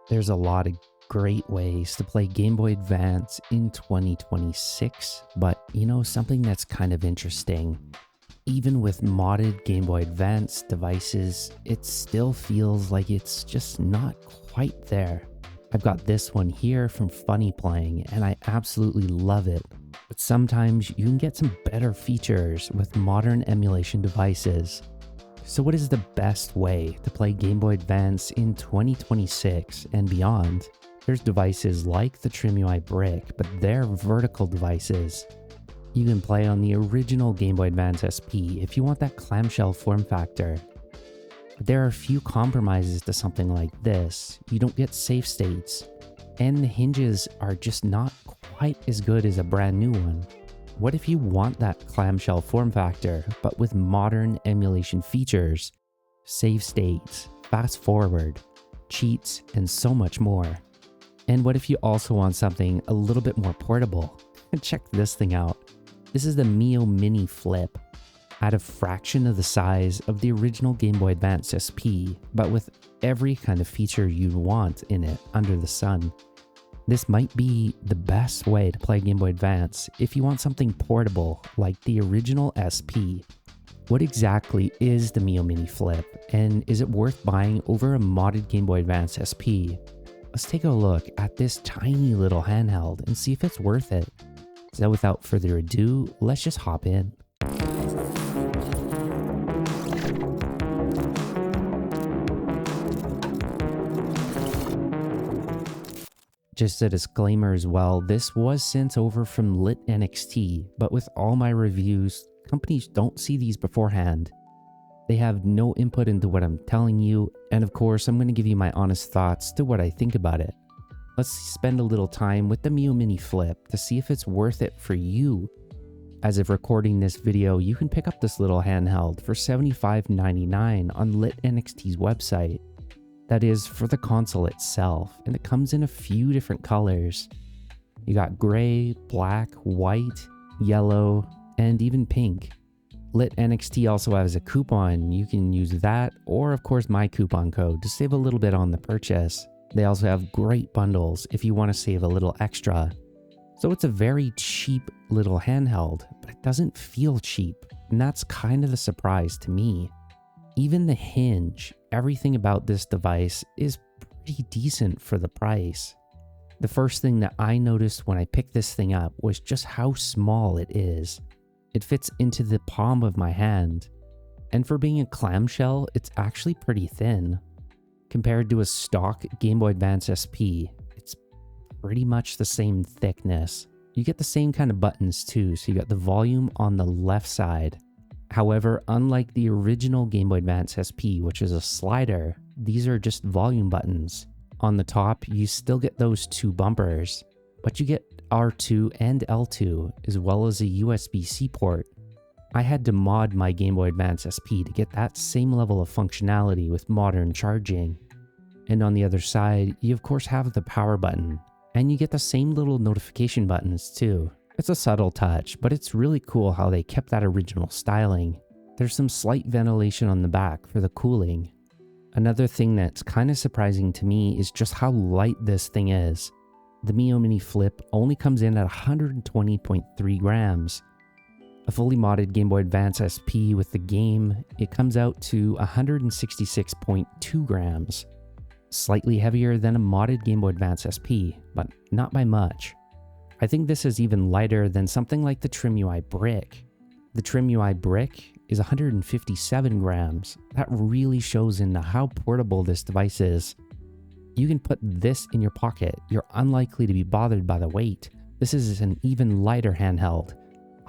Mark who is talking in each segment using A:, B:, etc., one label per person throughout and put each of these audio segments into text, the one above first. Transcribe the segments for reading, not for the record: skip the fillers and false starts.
A: There's a lot of great ways to play Game Boy Advance in 2026, but something that's kind of interesting. Even with modded Game Boy Advance devices, it still feels like it's just not quite there. I've got this one here from Funny Playing, and I absolutely love it. But sometimes you can get some better features with modern emulation devices. So what is the best way to play Game Boy Advance in 2026 and beyond? There's devices like the Miyoo Brick, but they're vertical devices. You can play on the original Game Boy Advance SP if you want that clamshell form factor. But there are a few compromises to something like this. You don't get save states, and the hinges are just not quite as good as a brand new one. What if you want that clamshell form factor, but with modern emulation features, save states, fast forward, cheats, and so much more? And what if you also want something a little bit more portable? Check this thing out. This is the Miyoo Mini Flip, at a fraction of the size of the original Game Boy Advance SP, but with every kind of feature you'd want in it under the sun. This might be the best way to play Game Boy Advance if you want something portable like the original SP. What exactly is the Miyoo Mini Flip, and is it worth buying over a modded Game Boy Advance SP? Let's take a look at this tiny little handheld and see if it's worth it. So without further ado, let's just hop in. Just a disclaimer as well, this was sent over from Lit NXT, but with all my reviews, companies don't see these beforehand. They have no input into what I'm telling you, and of course I'm going to give you my honest thoughts to what I think about it. Let's spend a little time with the Miyoo Mini Flip to see if it's worth it for you. As of recording this video, you can pick up this little handheld for $75.99 on Lit NXT's website. That is for the console itself, and it comes in a few different colors. You got gray, black, white, yellow, and even pink. Lit NXT also has a coupon. You can use that, or of course my coupon code, to save a little bit on the purchase. They also have great bundles if you want to save a little extra. So it's a very cheap little handheld, but it doesn't feel cheap, and that's kind of the surprise to me. Even the hinge, everything about this device is pretty decent for the price. The first thing that I noticed when I picked this thing up was just how small it is. It fits into the palm of my hand, and for being a clamshell, it's actually pretty thin. Compared to a stock Game Boy Advance SP, it's pretty much the same thickness. You get the same kind of buttons too, so you got the volume on the left side. However, unlike the original Game Boy Advance SP, which is a slider, these are just volume buttons. On the top, you still get those two bumpers, but you get R2 and L2, as well as a USB-C port. I had to mod my Game Boy Advance SP to get that same level of functionality with modern charging. And on the other side, you of course have the power button, and you get the same little notification buttons too. It's a subtle touch, but it's really cool how they kept that original styling. There's some slight ventilation on the back for the cooling. Another thing that's kind of surprising to me is just how light this thing is. The Miyoo Mini Flip only comes in at 120.3 grams. A fully modded Game Boy Advance SP with the game, it comes out to 166.2 grams. Slightly heavier than a modded Game Boy Advance SP, but not by much. I think this is even lighter than something like the Miyoo Brick. The Miyoo Brick is 157 grams. That really shows into how portable this device is. You can put this in your pocket. You're unlikely to be bothered by the weight. This is an even lighter handheld.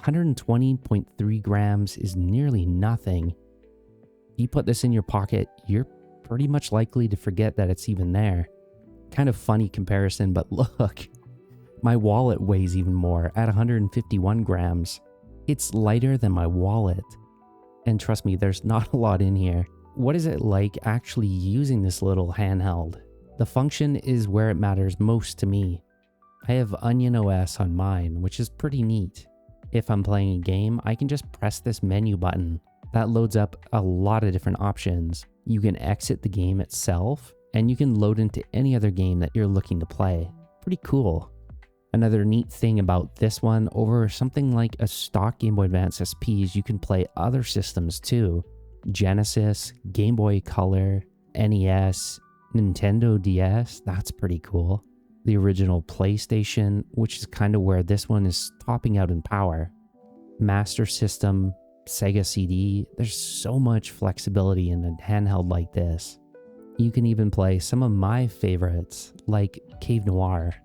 A: 120.3 grams is nearly nothing. You put this in your pocket, you're pretty much likely to forget that it's even there. Kind of funny comparison, but look. My wallet weighs even more at 151 grams. It's lighter than my wallet. And trust me, there's not a lot in here. What is it like actually using this little handheld? The function is where it matters most to me. I have Onion OS on mine, which is pretty neat. If I'm playing a game, I can just press this menu button. That loads up a lot of different options. You can exit the game itself, and you can load into any other game that you're looking to play. Pretty cool. Another neat thing about this one, over something like a stock Game Boy Advance SP, is you can play other systems too. Genesis, Game Boy Color, NES, Nintendo DS, that's pretty cool. The original PlayStation, which is kind of where this one is topping out in power. Master System, Sega CD, there's so much flexibility in a handheld like this. You can even play some of my favorites, like Cave Noir.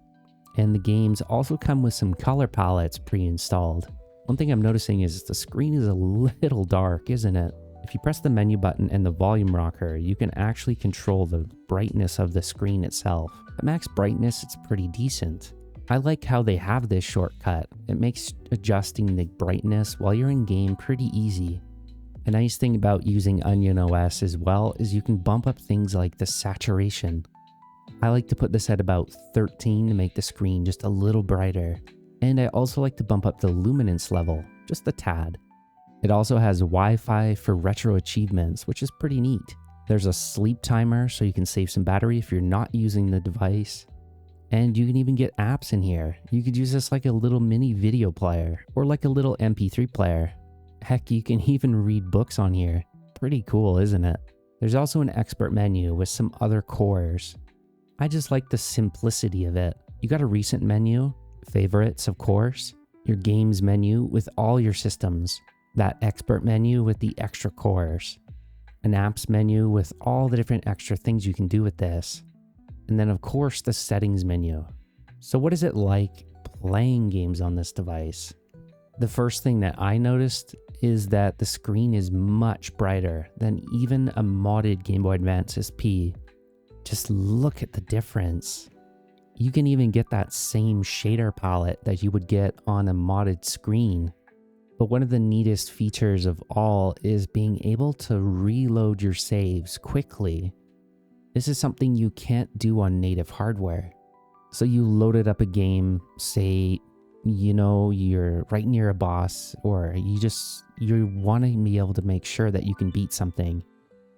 A: And the games also come with some color palettes pre-installed. One thing I'm noticing is the screen is a little dark, isn't it? If you press the menu button and the volume rocker, you can actually control the brightness of the screen itself. At max brightness, it's pretty decent. I like how they have this shortcut. It makes adjusting the brightness while you're in game pretty easy. A nice thing about using Onion OS as well is you can bump up things like the saturation. I like to put this at about 13 to make the screen just a little brighter. And I also like to bump up the luminance level, just a tad. It also has Wi-Fi for retro achievements, which is pretty neat. There's a sleep timer so you can save some battery if you're not using the device. And you can even get apps in here. You could use this like a little mini video player or like a little MP3 player. Heck, you can even read books on here. Pretty cool, isn't it? There's also an expert menu with some other cores. I just like the simplicity of it. You got a recent menu, favorites of course, your games menu with all your systems, that expert menu with the extra cores, an apps menu with all the different extra things you can do with this, and then of course the settings menu. So what is it like playing games on this device? The first thing that I noticed is that the screen is much brighter than even a modded Game Boy Advance SP. Just look at the difference. You can even get that same shader palette that you would get on a modded screen. But one of the neatest features of all is being able to reload your saves quickly. This is something you can't do on native hardware. So you loaded up a game, say, you know, you're right near a boss, or you want to be able to make sure that you can beat something.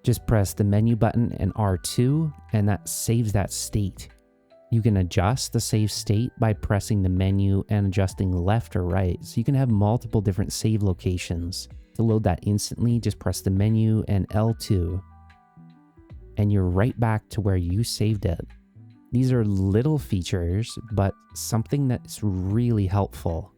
A: Just press the menu button and R2, and that saves that state. You can adjust the save state by pressing the menu and adjusting left or right, so you can have multiple different save locations. To load that instantly, just press the menu and L2, and you're right back to where you saved it. These are little features, but something that's really helpful,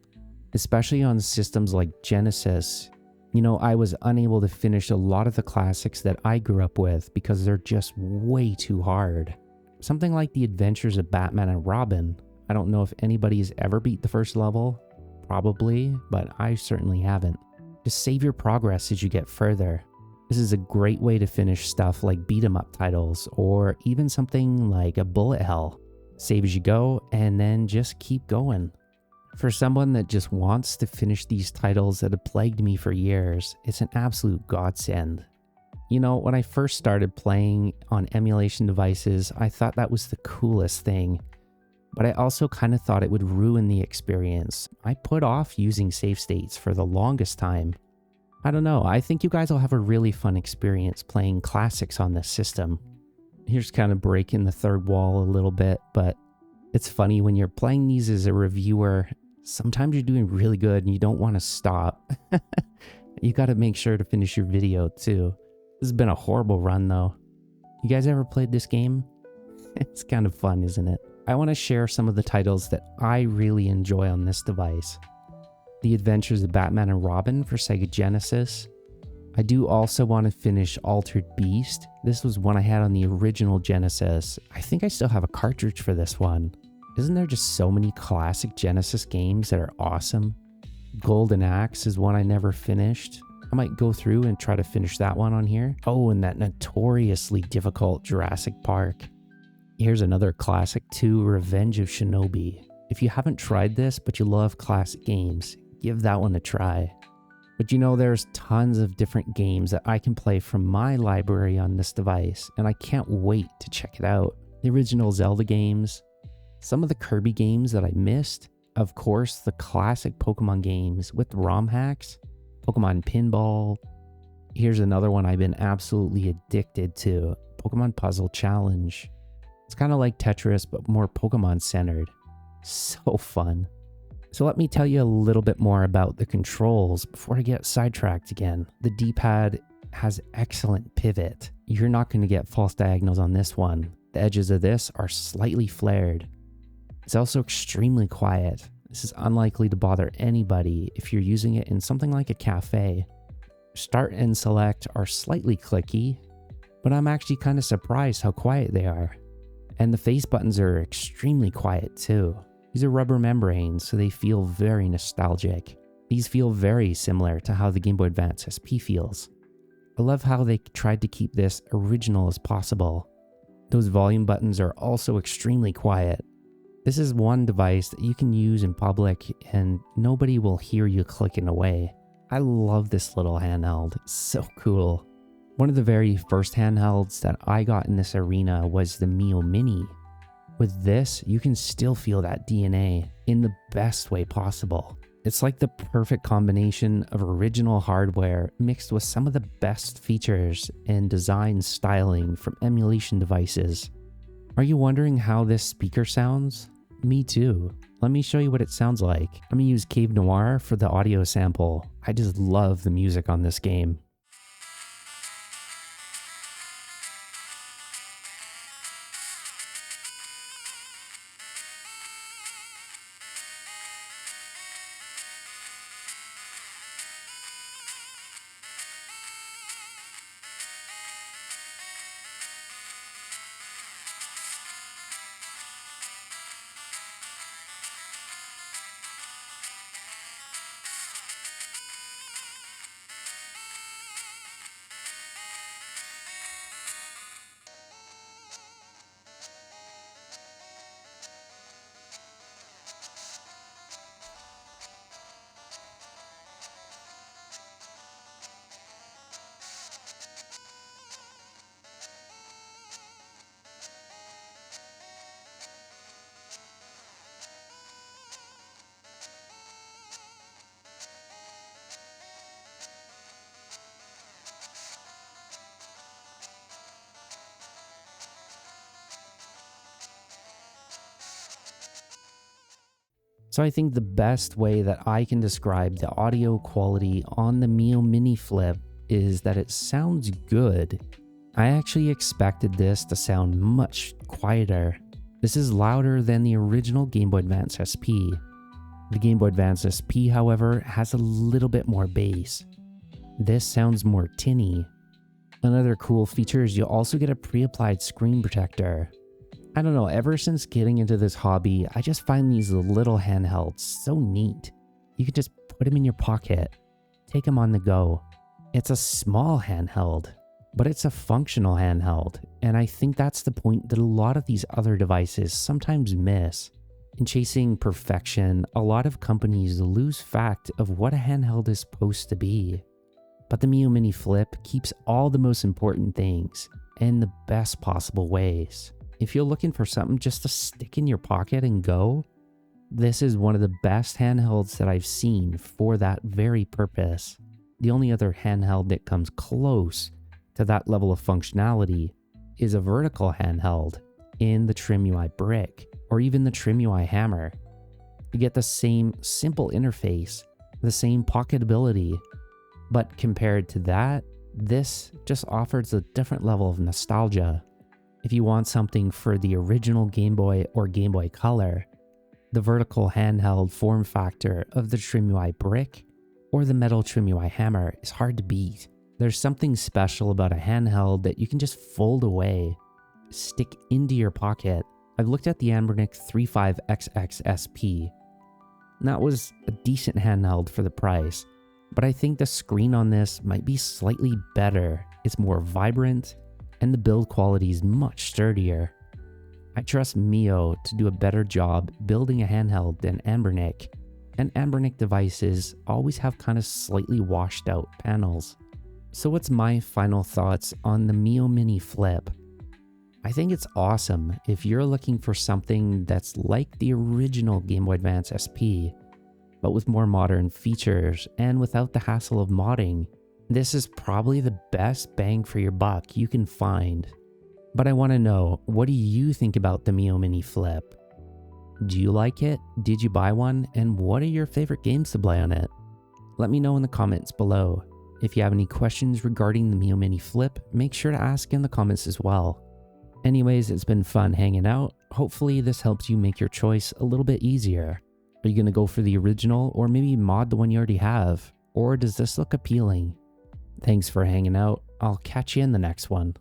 A: especially on systems like Genesis. You know, I was unable to finish a lot of the classics that I grew up with because they're just way too hard. Something like The Adventures of Batman and Robin. I don't know if anybody's ever beat the first level. Probably, but I certainly haven't. Just save your progress as you get further. This is a great way to finish stuff like beat 'em up titles, or even something like a bullet hell. Save as you go, and then just keep going. For someone that just wants to finish these titles that have plagued me for years, it's an absolute godsend. You know, when I first started playing on emulation devices, I thought that was the coolest thing. But I also kind of thought it would ruin the experience. I put off using save states for the longest time. I don't know, I think you guys will have a really fun experience playing classics on this system. Here's kind of breaking the third wall a little bit, but it's funny when you're playing these as a reviewer, sometimes you're doing really good and you don't want to stop. You got to make sure to finish your video too. This has been a horrible run though. You guys ever played this game? It's kind of fun, isn't it? I want to share some of the titles that I really enjoy on this device. The Adventures of Batman and Robin for Sega Genesis. I do also want to finish Altered Beast. This was one I had on the original Genesis. I think I still have a cartridge for this one. Isn't there just so many classic Genesis games that are awesome? Golden Axe is one I never finished. I might go through and try to finish that one on here. Oh, and that notoriously difficult Jurassic Park. Here's another classic too, Revenge of Shinobi. If you haven't tried this, but you love classic games, give that one a try. But you know, there's tons of different games that I can play from my library on this device, and I can't wait to check it out. The original Zelda games, some of the Kirby games that I missed, of course, the classic Pokemon games with ROM hacks, Pokemon Pinball. Here's another one I've been absolutely addicted to, Pokemon Puzzle Challenge. It's kind of like Tetris, but more Pokemon centered. So fun. So let me tell you a little bit more about the controls before I get sidetracked again. The D-pad has excellent pivot. You're not going to get false diagonals on this one. The edges of this are slightly flared. It's also extremely quiet. This is unlikely to bother anybody if you're using it in something like a cafe. Start and select are slightly clicky, but I'm actually kind of surprised how quiet they are. And the face buttons are extremely quiet too. These are rubber membranes, so they feel very nostalgic. These feel very similar to how the Game Boy Advance SP feels. I love how they tried to keep this original as possible. Those volume buttons are also extremely quiet. This is one device that you can use in public and nobody will hear you clicking away. I love this little handheld, it's so cool. One of the very first handhelds that I got in this arena was the Miyoo Mini. With this, you can still feel that DNA in the best way possible. It's like the perfect combination of original hardware mixed with some of the best features and design styling from emulation devices. Are you wondering how this speaker sounds? Me too. Let me show you what it sounds like. I'm gonna use Cave Noir for the audio sample. I just love the music on this game. So I think the best way that I can describe the audio quality on the Miyoo Mini Flip is that it sounds good. I actually expected this to sound much quieter. This is louder than the original Game Boy Advance SP. The Game Boy Advance SP, however, has a little bit more bass. This sounds more tinny. Another cool feature is you also get a pre-applied screen protector. I don't know, ever since getting into this hobby, I just find these little handhelds so neat. You can just put them in your pocket, take them on the go. It's a small handheld, but it's a functional handheld, and I think that's the point that a lot of these other devices sometimes miss. In chasing perfection, a lot of companies lose fact of what a handheld is supposed to be. But the Miyoo Mini Flip keeps all the most important things in the best possible ways. If you're looking for something just to stick in your pocket and go, this is one of the best handhelds that I've seen for that very purpose. The only other handheld that comes close to that level of functionality is a vertical handheld in the TrimUI Brick or even the TrimUI Hammer. You get the same simple interface, the same pocketability, but compared to that, this just offers a different level of nostalgia. If you want something for the original Game Boy or Game Boy Color, the vertical handheld form factor of the TrimUI Brick or the metal TrimUI Hammer is hard to beat. There's something special about a handheld that you can just fold away, stick into your pocket. I've looked at the Anbernic 35XX SP, and that was a decent handheld for the price, but I think the screen on this might be slightly better. It's more vibrant, and the build quality is much sturdier. I trust Miyoo to do a better job building a handheld than Anbernic, and Anbernic devices always have kind of slightly washed out panels. So what's my final thoughts on the Miyoo Mini Flip? I think it's awesome if you're looking for something that's like the original Game Boy Advance SP, but with more modern features and without the hassle of modding. This is probably the best bang for your buck you can find. But I want to know, what do you think about the Miyoo Mini Flip? Do you like it? Did you buy one? And what are your favorite games to play on it? Let me know in the comments below. If you have any questions regarding the Miyoo Mini Flip, make sure to ask in the comments as well. Anyways, it's been fun hanging out. Hopefully this helps you make your choice a little bit easier. Are you going to go for the original or maybe mod the one you already have? Or does this look appealing? Thanks for hanging out. I'll catch you in the next one.